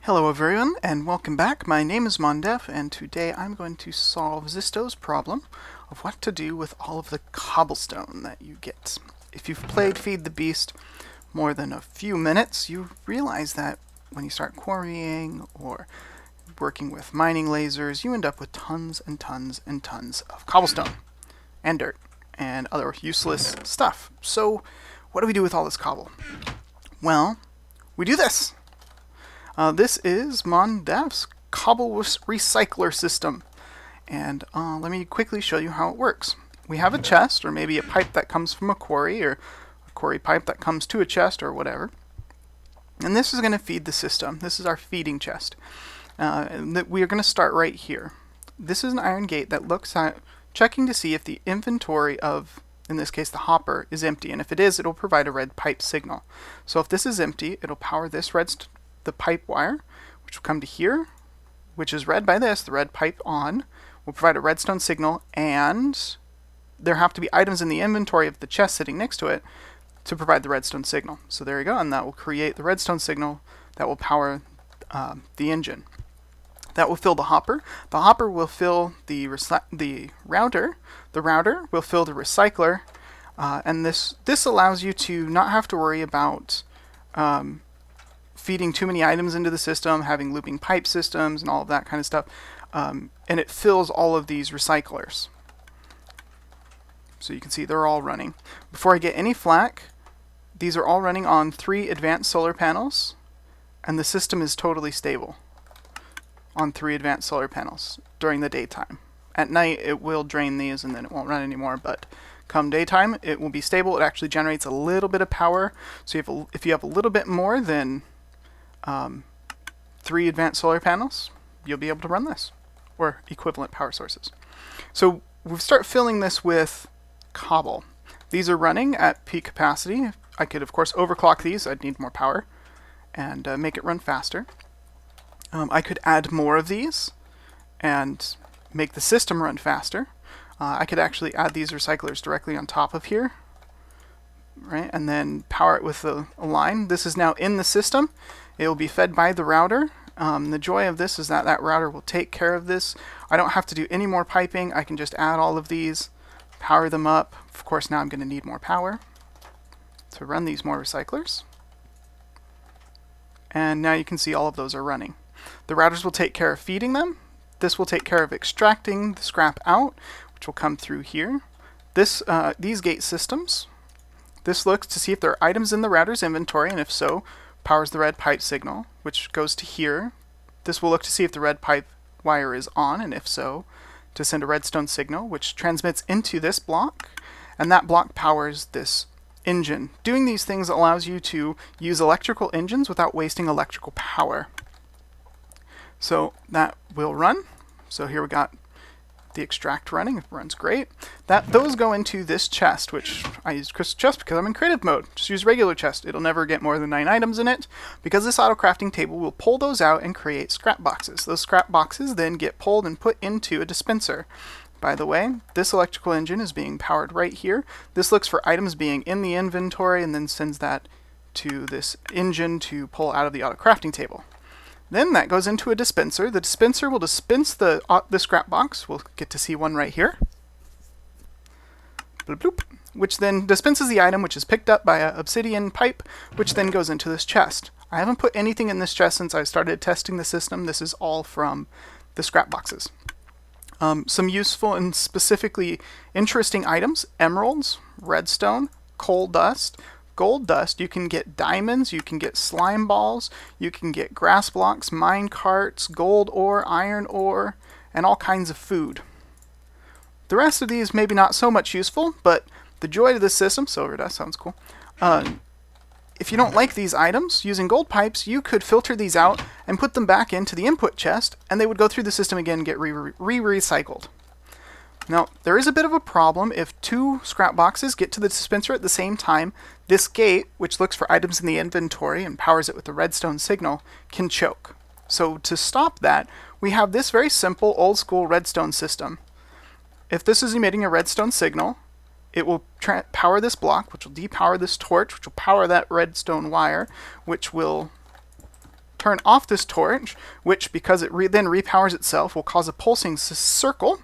Hello everyone, and welcome back. My name is Mondef, and today I'm going to solve Zisto's problem of what to do with all of the cobblestone that you get. If you've played Feed the Beast more than a few minutes, you realize that when you start quarrying or working with mining lasers, you end up with tons and tons and tons of cobblestone and dirt and other useless stuff. So what do we do with all this cobble? Well, we do this. This is Mondef's cobble recycler system, and let me quickly show you how it works. We have a chest, or maybe a pipe that comes from a quarry, or a quarry pipe that comes to a chest, or whatever. And this is going to feed the system. This is our feeding chest. We are going to start right here. This is an iron gate that looks at checking to see if the inventory of, in this case, the hopper is empty, and if it is, it'll provide a red pipe signal. So if this is empty, it'll power this the pipe wire, which will come to here, which is read by this, the red pipe on, will provide a redstone signal, and there have to be items in the inventory of the chest sitting next to it to provide the redstone signal. So there you go, and that will create the redstone signal that will power the engine. That will fill the hopper. The hopper will fill the router. The router will fill the recycler, and this allows you to not have to worry about feeding too many items into the system, having looping pipe systems, and all of that kind of stuff. And it fills all of these recyclers. So you can see they're all running. Before I get any flack, these are all running on 3 advanced solar panels, and the system is totally stable on 3 advanced solar panels during the daytime. At night, it will drain these, and then it won't run anymore, but come daytime, it will be stable. It actually generates a little bit of power, so if you have a little bit more than 3 advanced solar panels, you'll be able to run this, or equivalent power sources. So we'll start filling this with cobble. These are running at peak capacity. I could, of course, overclock these. I'd need more power and make it run faster. I could add more of these and make the system run faster. I could actually add these recyclers directly on top of here, right, and then power it with a line. This is now in the system. It will be fed by the router. The joy of this is that that router will take care of this. I don't have to do any more piping. I can just add all of these, power them up. Of course, now I'm going to need more power to run these more recyclers. And now you can see all of those are running. The routers will take care of feeding them. This will take care of extracting the scrap out, which will come through here. These gate systems, this looks to see if there are items in the router's inventory, and if so, powers the red pipe signal, which goes to here. This will look to see if the red pipe wire is on, and if so, to send a redstone signal, which transmits into this block, and that block powers this engine. Doing these things allows you to use electrical engines without wasting electrical power. So that will run. So here we got the extract running. It runs great. Those go into this chest, which I use crystal chest because I'm in creative mode. Just use regular chest. It'll never get more than 9 items in it, because this auto crafting table will pull those out and create scrap boxes. Those scrap boxes then get pulled and put into a dispenser. By the way, this electrical engine is being powered right here. This looks for items being in the inventory and then sends that to this engine to pull out of the auto crafting table. Then that goes into a dispenser. The dispenser will dispense the scrap box. We'll get to see one right here. Bloop, bloop, which then dispenses the item, which is picked up by an obsidian pipe, which then goes into this chest. I haven't put anything in this chest since I started testing the system. This is all from the scrap boxes. Some useful and specifically interesting items: emeralds, redstone, coal dust, gold dust. You can get diamonds, you can get slime balls, you can get grass blocks, mine carts, gold ore, iron ore, and all kinds of food. The rest of these maybe not so much useful, but the joy of this system, silver dust sounds cool. If you don't like these items, using gold pipes, you could filter these out and put them back into the input chest, and they would go through the system again and get recycled. Now, there is a bit of a problem if 2 scrap boxes get to the dispenser at the same time. This gate, which looks for items in the inventory and powers it with the redstone signal, can choke. So to stop that, we have this very simple old school redstone system. If this is emitting a redstone signal, it will power this block, which will depower this torch, which will power that redstone wire, which will turn off this torch, which, because it then repowers itself, will cause a pulsing circle,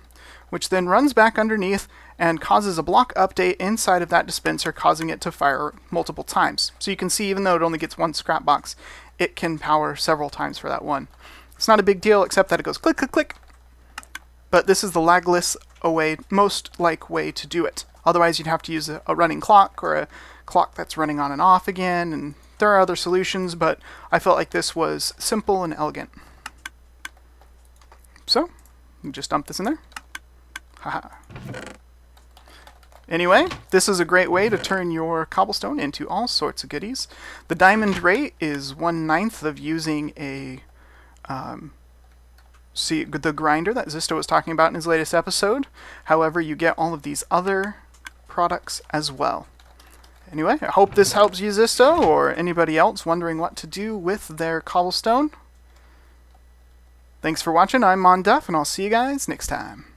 which then runs back underneath and causes a block update inside of that dispenser, causing it to fire multiple times. So you can see, even though it only gets one scrap box, it can power several times for that one. It's not a big deal, except that it goes click, click, click. But this is the lagless most way to do it. Otherwise, you'd have to use a running clock, or a clock that's running on and off again, and there are other solutions, but I felt like this was simple and elegant. So, you just dump this in there. Haha. Anyway, this is a great way to turn your cobblestone into all sorts of goodies. The diamond rate is 1/9 of using a the grinder that Zisto was talking about in his latest episode. However, you get all of these other products as well. Anyway, I hope this helps you, Zisto, or anybody else wondering what to do with their cobblestone. Thanks for watching. I'm Mondef, and I'll see you guys next time.